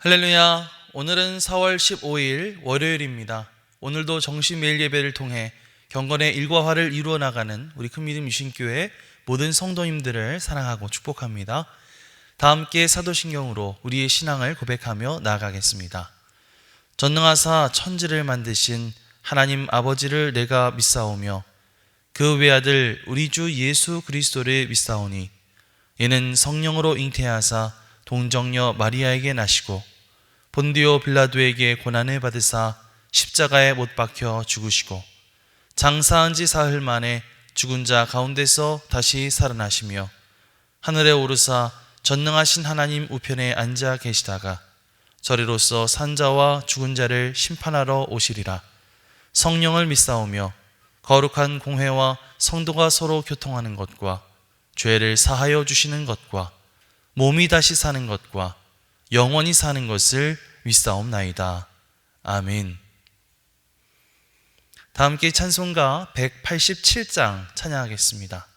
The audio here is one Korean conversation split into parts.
할렐루야. 오늘은 4월 15일 월요일입니다. 오늘도 정시 매일 예배를 통해 경건의 일과화를 이루어 나가는 우리 큰믿음 유신교회 모든 성도님들을 사랑하고 축복합니다. 다 함께 사도신경으로 우리의 신앙을 고백하며 나아가겠습니다. 전능하사 천지를 만드신 하나님 아버지를 내가 믿사오며 그 외아들 우리 주 예수 그리스도를 믿사오니 이는 성령으로 잉태하사 동정녀 마리아에게 나시고 본디오 빌라도에게 고난을 받으사 십자가에 못 박혀 죽으시고 장사한 지 사흘 만에 죽은 자 가운데서 다시 살아나시며 하늘에 오르사 전능하신 하나님 우편에 앉아 계시다가 저리로서 산 자와 죽은 자를 심판하러 오시리라. 성령을 믿사오며 거룩한 공회와 성도가 서로 교통하는 것과 죄를 사하여 주시는 것과 몸이 다시 사는 것과 영원히 사는 것을 믿사옵나이다. 아멘. 다 함께 찬송가 187장 찬양하겠습니다.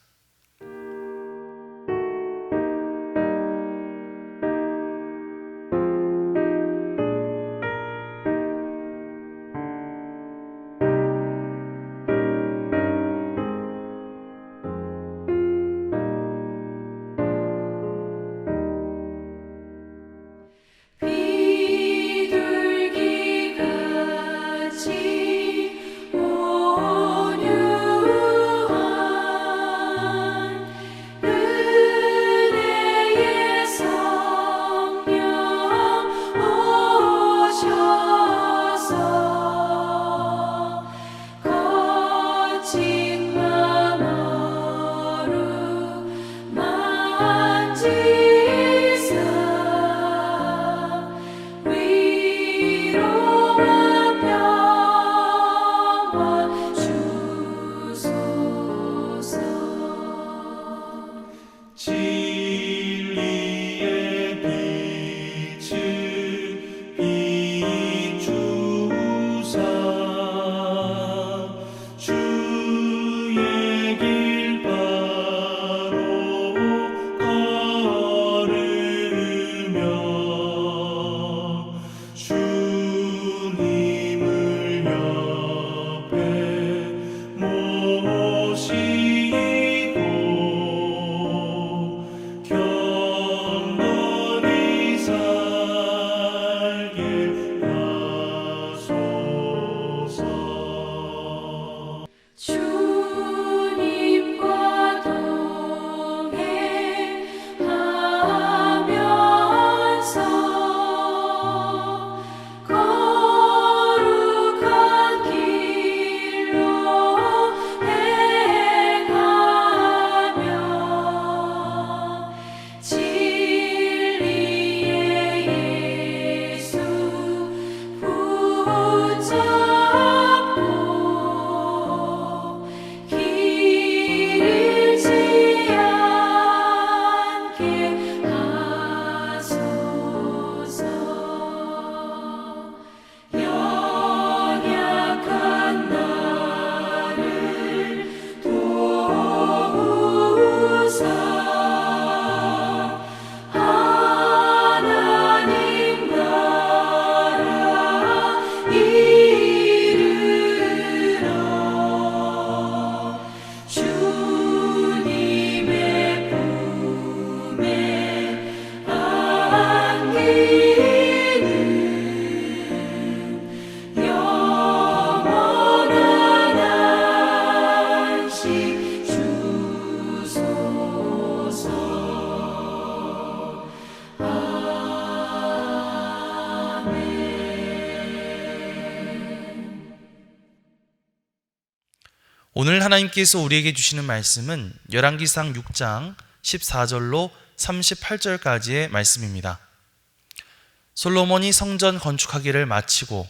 오늘 하나님께서 우리에게 주시는 말씀은 열왕기상 6장 14절로 38절까지의 말씀입니다. 솔로몬이 성전 건축하기를 마치고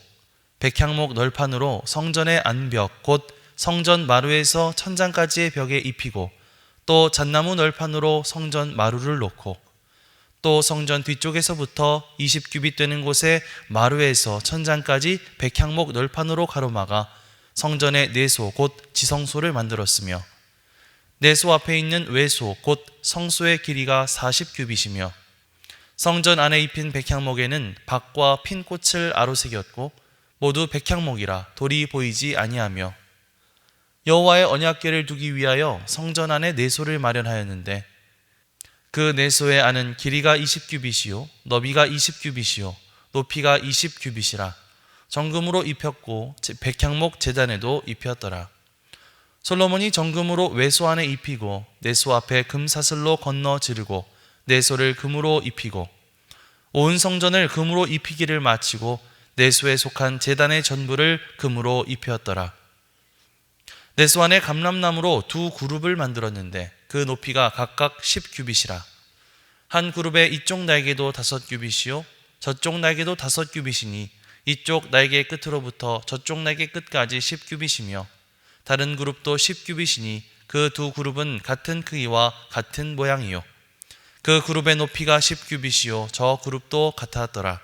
백향목 널판으로 성전의 안벽 곧 성전 마루에서 천장까지의 벽에 입히고 또 잣나무 널판으로 성전 마루를 놓고 또 성전 뒤쪽에서부터 20규빗 되는 곳에 마루에서 천장까지 백향목 널판으로 가로막아 성전의 내소 곧 지성소를 만들었으며 내소 앞에 있는 외소 곧 성소의 길이가 40규빗이며 성전 안에 입힌 백향목에는 박과 핀 꽃을 아로새겼고 모두 백향목이라 돌이 보이지 아니하며, 여호와의 언약궤를 두기 위하여 성전 안에 내소를 마련하였는데 그 내소의 안은 길이가 20규빗이요 너비가 20규빗이요 높이가 20규빗이라 정금으로 입혔고 백향목 제단에도 입혔더라. 솔로몬이 정금으로 외소 안에 입히고 내소 앞에 금사슬로 건너 지르고 내소를 금으로 입히고 온 성전을 금으로 입히기를 마치고 내소에 속한 제단의 전부를 금으로 입혔더라. 내소 안에 감람나무로 두 그룹을 만들었는데 그 높이가 각각 10규빗이라 한 그룹의 이쪽 날개도 5규빗이요 저쪽 날개도 5규빗이니 이쪽 날개 끝으로부터 저쪽 날개 끝까지 10규빗이며 다른 그룹도 10규빗이니 그 두 그룹은 같은 크기와 같은 모양이요 그 그룹의 높이가 10규빗이요 저 그룹도 같았더라.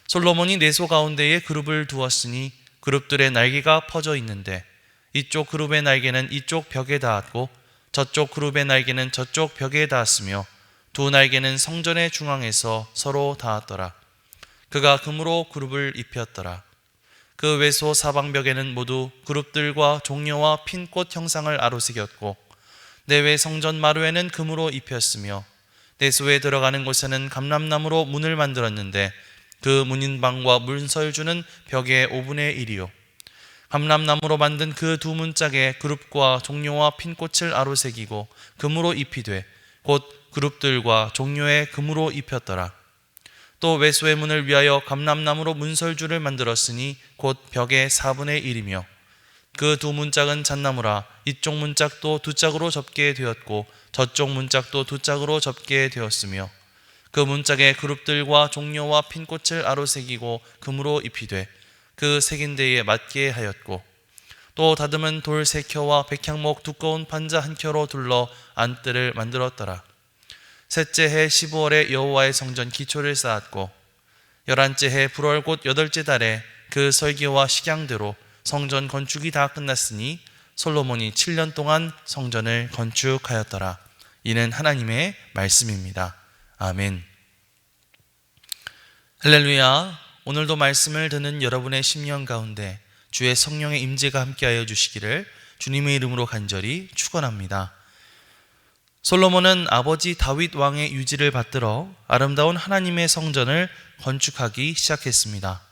솔로몬이 내소 가운데에 그룹을 두었으니 그룹들의 날개가 퍼져 있는데 이쪽 그룹의 날개는 이쪽 벽에 닿았고 저쪽 그룹의 날개는 저쪽 벽에 닿았으며 두 날개는 성전의 중앙에서 서로 닿았더라. 그가 금으로 그룹을 입혔더라. 그 외소 사방벽에는 모두 그룹들과 종려와 핀꽃 형상을 아로새겼고 내외 성전 마루에는 금으로 입혔으며 내소에 들어가는 곳에는 감람나무로 문을 만들었는데 그 문인방과 문설주는 벽의 5분의 1이요 감람나무로 만든 그 두 문짝에 그룹과 종려와 핀꽃을 아로새기고 금으로 입히되 곧 그룹들과 종려에 금으로 입혔더라. 또 외소의 문을 위하여 감람나무로 문설주를 만들었으니 곧 벽의 4분의 1이며 그 두 문짝은 잣나무라 이쪽 문짝도 두 짝으로 접게 되었고 저쪽 문짝도 두 짝으로 접게 되었으며 그 문짝에 그룹들과 종려와 핀꽃을 아로새기고 금으로 입히되 그 새긴 데에 맞게 하였고 또 다듬은 돌 3켜와 백향목 두꺼운 판자 1켜로 둘러 안뜰을 만들었더라. 셋째 해 15월에 여호와의 성전 기초를 쌓았고 11째 해 불월 곧 8째 달에 그 설계와 식양대로 성전 건축이 다 끝났으니 솔로몬이 7년 동안 성전을 건축하였더라. 이는 하나님의 말씀입니다. 아멘. 할렐루야. 오늘도 말씀을 듣는 여러분의 심령 가운데 주의 성령의 임재가 함께하여 주시기를 주님의 이름으로 간절히 축원합니다. 솔로몬은 아버지 다윗 왕의 유지를 받들어 아름다운 하나님의 성전을 건축하기 시작했습니다.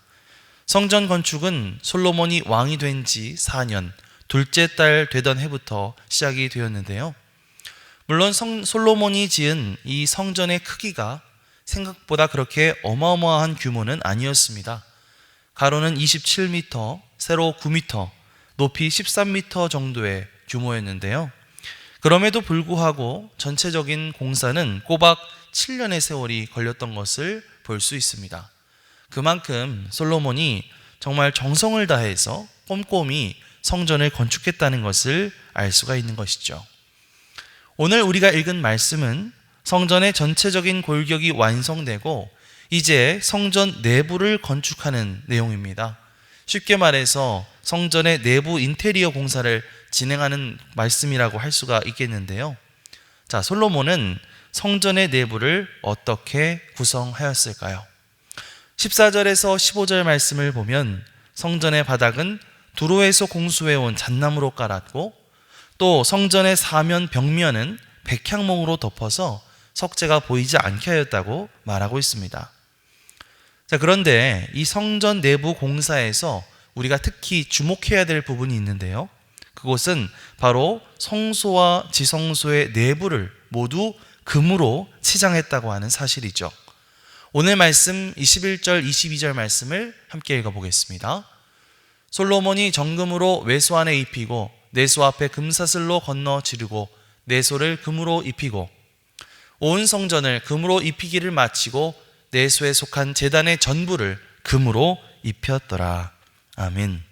성전 건축은 솔로몬이 왕이 된 지 4년, 둘째 달 되던 해부터 시작이 되었는데요. 물론 솔로몬이 지은 이 성전의 크기가 생각보다 그렇게 어마어마한 규모는 아니었습니다. 가로는 27m, 세로 9m, 높이 13m 정도의 규모였는데요. 그럼에도 불구하고 전체적인 공사는 꼬박 7년의 세월이 걸렸던 것을 볼 수 있습니다. 그만큼 솔로몬이 정말 정성을 다해서 꼼꼼히 성전을 건축했다는 것을 알 수가 있는 것이죠. 오늘 우리가 읽은 말씀은 성전의 전체적인 골격이 완성되고 이제 성전 내부를 건축하는 내용입니다. 쉽게 말해서 성전의 내부 인테리어 공사를 진행하는 말씀이라고 할 수가 있겠는데요. 자, 솔로몬은 성전의 내부를 어떻게 구성하였을까요? 14절에서 15절 말씀을 보면 성전의 바닥은 두로에서 공수해온 잣나무로 깔았고 또 성전의 사면 벽면은 백향목으로 덮어서 석재가 보이지 않게 하였다고 말하고 있습니다. 자, 그런데 이 성전 내부 공사에서 우리가 특히 주목해야 될 부분이 있는데요. 그곳은 바로 성소와 지성소의 내부를 모두 금으로 치장했다고 하는 사실이죠. 오늘 말씀 21절, 22절 말씀을 함께 읽어보겠습니다. 솔로몬이 정금으로 외소 안에 입히고 내소 앞에 금사슬로 건너 지르고 내소를 금으로 입히고 온 성전을 금으로 입히기를 마치고 내소에 속한 제단의 전부를 금으로 입혔더라. 아멘.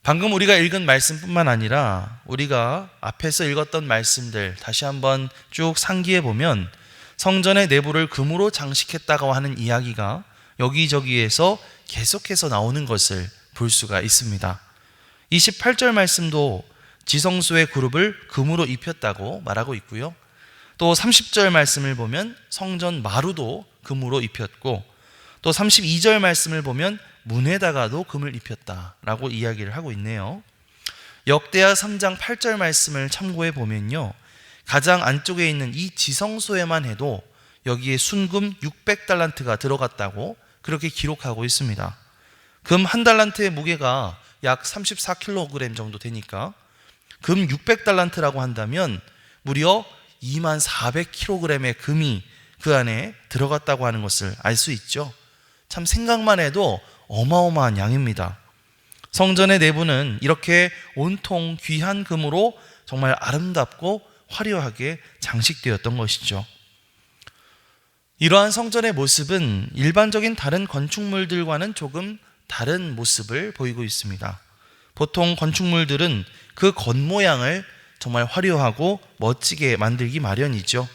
방금 우리가 읽은 말씀뿐만 아니라 우리가 앞에서 읽었던 말씀들 다시 한번 쭉 상기해 보면 성전의 내부를 금으로 장식했다고 하는 이야기가 여기저기에서 계속해서 나오는 것을 볼 수가 있습니다. 28절 말씀도 지성소의 그룹을 금으로 입혔다고 말하고 있고요. 또 30절 말씀을 보면 성전 마루도 금으로 입혔고, 또 32절 말씀을 보면 문에다가도 금을 입혔다라고 이야기를 하고 있네요. 역대하 3장 8절 말씀을 참고해 보면요, 가장 안쪽에 있는 이 지성소에만 해도 여기에 순금 600달란트가 들어갔다고 그렇게 기록하고 있습니다. 금 한 달란트의 무게가 약 34kg 정도 되니까 금 600달란트라고 한다면 무려 2400kg의 금이 그 안에 들어갔다고 하는 것을 알 수 있죠. 참 생각만 해도 어마어마한 양입니다. 성전의 내부는 이렇게 온통 귀한 금으로 정말 아름답고 화려하게 장식되었던 것이죠. 이러한 성전의 모습은 일반적인 다른 건축물들과는 조금 다른 모습을 보이고 있습니다. 보통 건축물들은 그 겉모양을 정말 화려하고 멋지게 만들기 마련이죠.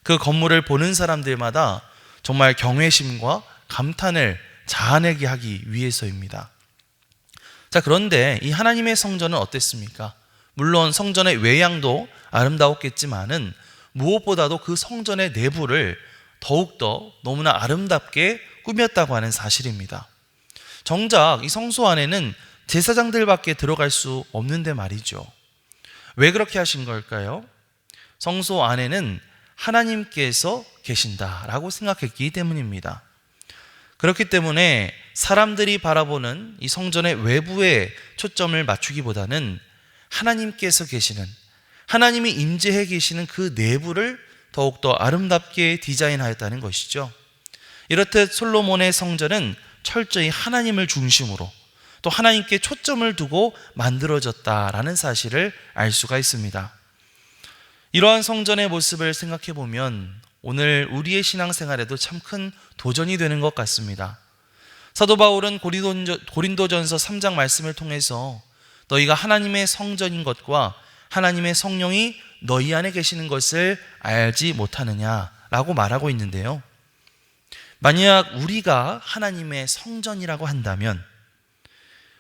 그 건물을 보는 사람들마다 정말 경외심과 감탄을 자아내게 하기 위해서입니다. 자, 그런데 이 하나님의 성전은 어땠습니까? 물론 성전의 외양도 아름다웠겠지만은 무엇보다도 그 성전의 내부를 더욱더 너무나 아름답게 꾸몄다고 하는 사실입니다. 정작 이 성소 안에는 제사장들밖에 들어갈 수 없는데 말이죠. 왜 그렇게 하신 걸까요? 성소 안에는 하나님께서 계신다라고 생각했기 때문입니다. 그렇기 때문에 사람들이 바라보는 이 성전의 외부에 초점을 맞추기보다는 하나님께서 계시는, 하나님이 임재해 계시는 그 내부를 더욱더 아름답게 디자인하였다는 것이죠. 이렇듯 솔로몬의 성전은 철저히 하나님을 중심으로 또 하나님께 초점을 두고 만들어졌다라는 사실을 알 수가 있습니다. 이러한 성전의 모습을 생각해 보면 오늘 우리의 신앙생활에도 참 큰 도전이 되는 것 같습니다. 사도 바울은 고린도전서 3장 말씀을 통해서 너희가 하나님의 성전인 것과 하나님의 성령이 너희 안에 계시는 것을 알지 못하느냐라고 말하고 있는데요. 만약 우리가 하나님의 성전이라고 한다면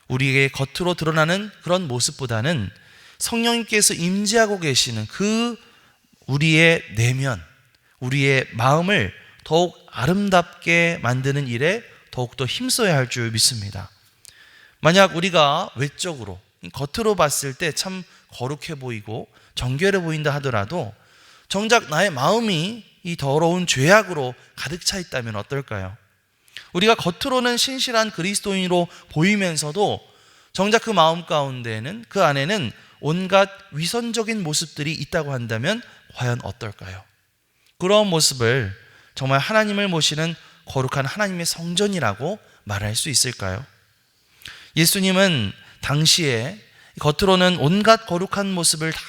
우리에게 겉으로 드러나는 그런 모습보다는 성령님께서 임재하고 계시는 그 우리의 내면, 우리의 마음을 더욱 아름답게 만드는 일에 더욱더 힘써야 할 줄 믿습니다. 만약 우리가 외적으로, 겉으로 봤을 때 참 거룩해 보이고 정결해 보인다 하더라도 정작 나의 마음이 이 더러운 죄악으로 가득 차 있다면 어떨까요? 우리가 겉으로는 신실한 그리스도인으로 보이면서도 정작 그 마음 가운데는, 그 안에는 온갖 위선적인 모습들이 있다고 한다면 과연 어떨까요? 그런 모습을 정말 하나님을 모시는 거룩한 하나님의 성전이라고 말할 수 있을까요? 예수님은 당시에 겉으로는 온갖 거룩한 모습을 다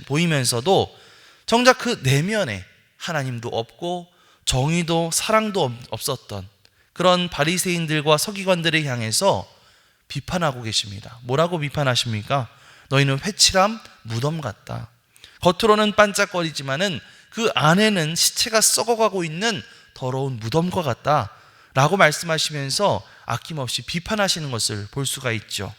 보이면서도 정작 그 내면에 하나님도 없고 정의도 사랑도 없었던 그런 바리새인들과 서기관들을 향해서 비판하고 계십니다. 뭐라고 비판하십니까? 너희는 회칠함 무덤 같다. 겉으로는 반짝거리지만은 그 안에는 시체가 썩어가고 있는 더러운 무덤과 같다 라고 말씀하시면서 아낌없이 비판하시는 것을 볼 수가 있죠.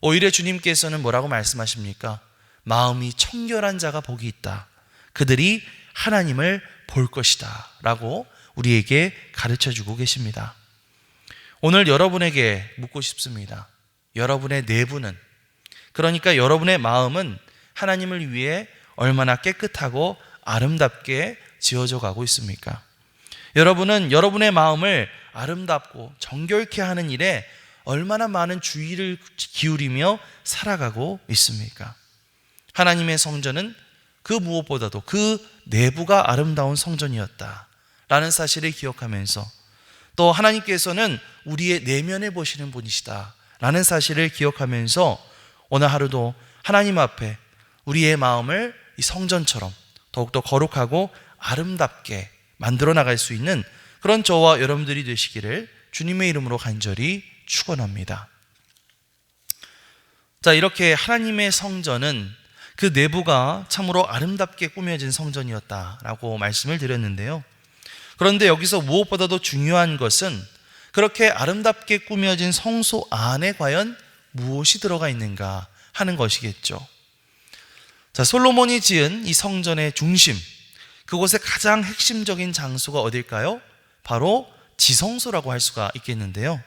오히려 주님께서는 뭐라고 말씀하십니까? 마음이 청결한 자가 복이 있다. 그들이 하나님을 볼 것이다 라고 우리에게 가르쳐주고 계십니다. 오늘 여러분에게 묻고 싶습니다. 여러분의 내부는, 그러니까 여러분의 마음은 하나님을 위해 얼마나 깨끗하고 아름답게 지어져 가고 있습니까? 여러분은 여러분의 마음을 아름답고 정결케 하는 일에 얼마나 많은 주의를 기울이며 살아가고 있습니까? 하나님의 성전은 그 무엇보다도 그 내부가 아름다운 성전이었다라는 사실을 기억하면서 또 하나님께서는 우리의 내면을 보시는 분이시다라는 사실을 기억하면서 오늘 하루도 하나님 앞에 우리의 마음을 이 성전처럼 더욱더 거룩하고 아름답게 만들어 나갈 수 있는 그런 저와 여러분들이 되시기를 주님의 이름으로 간절히 축원합니다. 자, 이렇게 하나님의 성전은 그 내부가 참으로 아름답게 꾸며진 성전이었다라고 말씀을 드렸는데요. 그런데 여기서 무엇보다도 중요한 것은 그렇게 아름답게 꾸며진 성소 안에 과연 무엇이 들어가 있는가 하는 것이겠죠. 자, 솔로몬이 지은 이 성전의 중심, 그곳의 가장 핵심적인 장소가 어딜까요? 바로 지성소라고 할 수가 있겠는데요.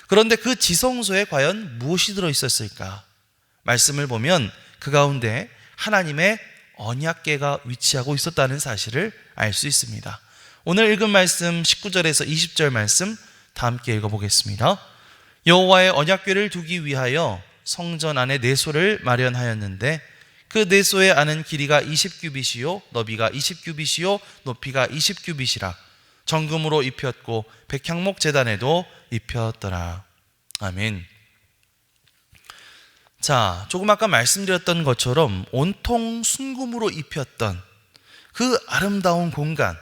그런데 그 지성소에 과연 무엇이 들어있었을까? 말씀을 보면 그 가운데 하나님의 언약궤가 위치하고 있었다는 사실을 알 수 있습니다. 오늘 읽은 말씀 19절에서 20절 말씀 다 함께 읽어보겠습니다. 여호와의 언약궤를 두기 위하여 성전 안에 내소를 마련하였는데 그 내소의 안은 길이가 20규빗이요 너비가 20규빗이요 높이가 20규빗이라 정금으로 입혔고 백향목 제단에도 입혔더라. 아멘. 자, 조금 아까 말씀드렸던 것처럼 온통 순금으로 입혔던 그 아름다운 공간,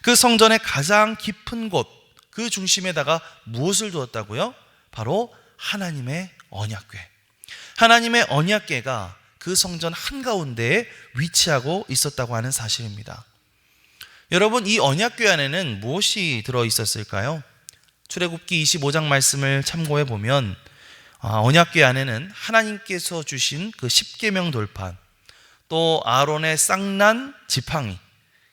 그 성전의 가장 깊은 곳, 그 중심에다가 무엇을 두었다고요? 바로 하나님의 언약궤. 하나님의 언약궤가 그 성전 한가운데에 위치하고 있었다고 하는 사실입니다. 여러분, 이 언약궤 안에는 무엇이 들어있었을까요? 출애굽기 25장 말씀을 참고해 보면 언약궤 안에는 하나님께서 주신 그 십계명 돌판, 또 아론의 쌍난 지팡이,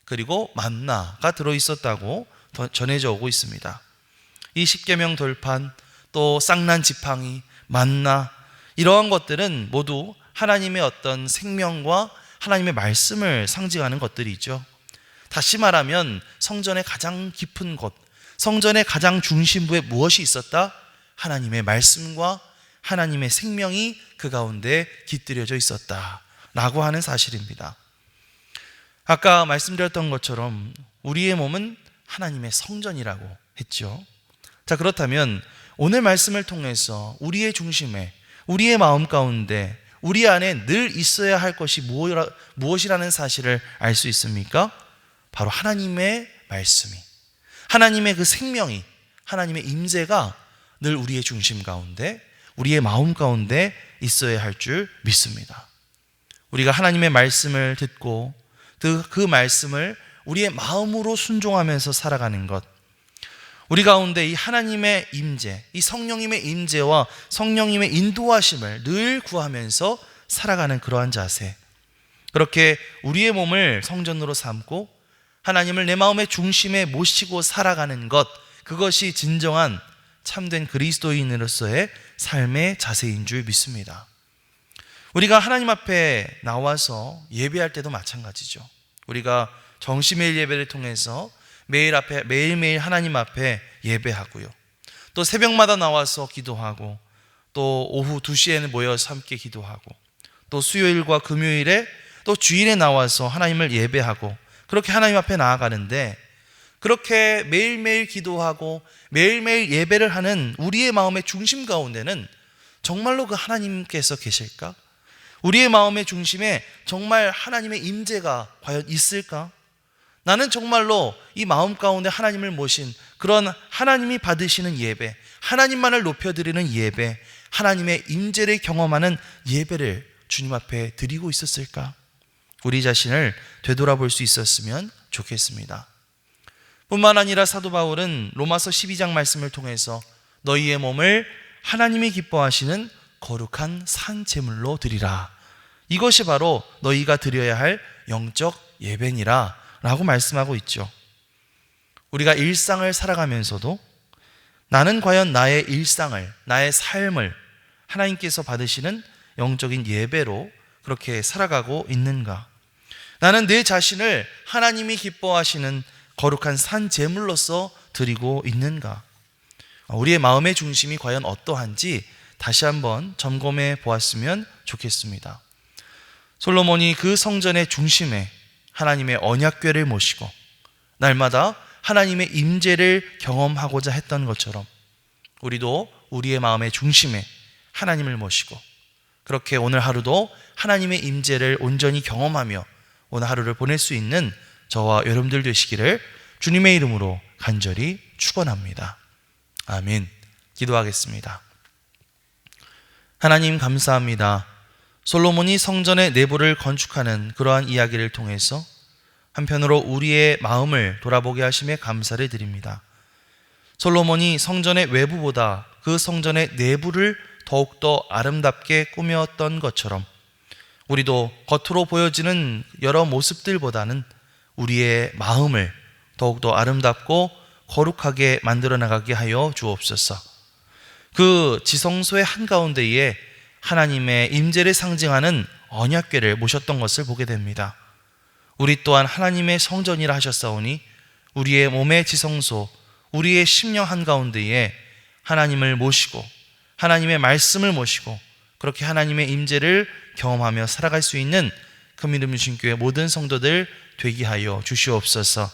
그리고 만나가 들어있었다고 전해져 오고 있습니다. 이 십계명 돌판, 또 쌍난 지팡이, 만나, 이러한 것들은 모두 하나님의 어떤 생명과 하나님의 말씀을 상징하는 것들이죠. 다시 말하면 성전의 가장 깊은 곳, 성전의 가장 중심부에 무엇이 있었다? 하나님의 말씀과 하나님의 생명이 그 가운데 깃들여져 있었다라고 하는 사실입니다. 아까 말씀드렸던 것처럼 우리의 몸은 하나님의 성전이라고 했죠. 자, 그렇다면 오늘 말씀을 통해서 우리의 중심에, 우리의 마음 가운데, 우리 안에 늘 있어야 할 것이 무엇이라는 사실을 알 수 있습니까? 바로 하나님의 말씀이, 하나님의 그 생명이, 하나님의 임재가 늘 우리의 중심 가운데, 우리의 마음 가운데 있어야 할 줄 믿습니다. 우리가 하나님의 말씀을 듣고 그 말씀을 우리의 마음으로 순종하면서 살아가는 것, 우리 가운데 이 하나님의 임재, 이 성령님의 임재와 성령님의 인도하심을 늘 구하면서 살아가는 그러한 자세, 그렇게 우리의 몸을 성전으로 삼고 하나님을 내 마음의 중심에 모시고 살아가는 것, 그것이 진정한 참된 그리스도인으로서의 삶의 자세인 줄 믿습니다. 우리가 하나님 앞에 나와서 예배할 때도 마찬가지죠. 우리가 정시매일 예배를 통해서 매일매일 하나님 앞에 예배하고요, 또 새벽마다 나와서 기도하고, 또 오후 2시에는 모여서 함께 기도하고, 또 수요일과 금요일에 또 주일에 나와서 하나님을 예배하고, 그렇게 하나님 앞에 나아가는데, 그렇게 매일매일 기도하고 매일매일 예배를 하는 우리의 마음의 중심 가운데는 정말로 그 하나님께서 계실까? 우리의 마음의 중심에 정말 하나님의 임재가 과연 있을까? 나는 정말로 이 마음 가운데 하나님을 모신 그런 하나님이 받으시는 예배, 하나님만을 높여드리는 예배, 하나님의 임재를 경험하는 예배를 주님 앞에 드리고 있었을까? 우리 자신을 되돌아볼 수 있었으면 좋겠습니다. 뿐만 아니라 사도 바울은 로마서 12장 말씀을 통해서 너희의 몸을 하나님이 기뻐하시는 거룩한 산 제물로 드리라, 이것이 바로 너희가 드려야 할 영적 예배니라 라고 말씀하고 있죠. 우리가 일상을 살아가면서도 나는 과연 나의 일상을, 나의 삶을 하나님께서 받으시는 영적인 예배로 그렇게 살아가고 있는가? 나는 내 자신을 하나님이 기뻐하시는 거룩한 산 제물로서 드리고 있는가? 우리의 마음의 중심이 과연 어떠한지 다시 한번 점검해 보았으면 좋겠습니다. 솔로몬이 그 성전의 중심에 하나님의 언약궤를 모시고 날마다 하나님의 임재를 경험하고자 했던 것처럼 우리도 우리의 마음의 중심에 하나님을 모시고 그렇게 오늘 하루도 하나님의 임재를 온전히 경험하며 오늘 하루를 보낼 수 있는 저와 여러분들 되시기를 주님의 이름으로 간절히 축원합니다. 아멘. 기도하겠습니다. 하나님 감사합니다. 솔로몬이 성전의 내부를 건축하는 그러한 이야기를 통해서 한편으로 우리의 마음을 돌아보게 하심에 감사를 드립니다. 솔로몬이 성전의 외부보다 그 성전의 내부를 더욱더 아름답게 꾸몄던 것처럼 우리도 겉으로 보여지는 여러 모습들보다는 우리의 마음을 더욱더 아름답고 거룩하게 만들어 나가게 하여 주옵소서. 그 지성소의 한가운데에 하나님의 임재를 상징하는 언약궤를 모셨던 것을 보게 됩니다. 우리 또한 하나님의 성전이라 하셨사오니 우리의 몸의 지성소, 우리의 심령 한가운데에 하나님을 모시고 하나님의 말씀을 모시고 그렇게 하나님의 임재를 경험하며 살아갈 수 있는 큰미름 유신교회 모든 성도들 되게 하여 주시옵소서.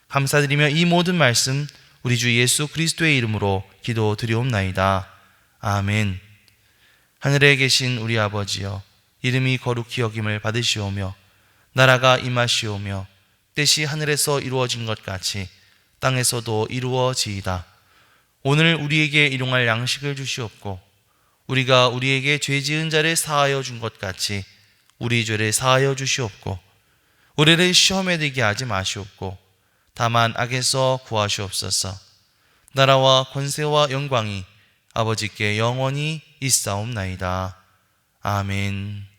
감사드리며 이 모든 말씀 우리 주 예수 그리스도의 이름으로 기도드리옵나이다. 아멘. 하늘에 계신 우리 아버지여, 이름이 거룩히 여김을 받으시오며 나라가 임하시오며 뜻이 하늘에서 이루어진 것 같이 땅에서도 이루어지이다. 오늘 우리에게 일용할 양식을 주시옵고 우리가 우리에게 죄 지은 자를 사하여 준 것 같이 우리 죄를 사하여 주시옵고 우리를 시험에 들게 하지 마시옵고 다만 악에서 구하시옵소서. 나라와 권세와 영광이 아버지께 영원히 있사옵나이다. 아멘.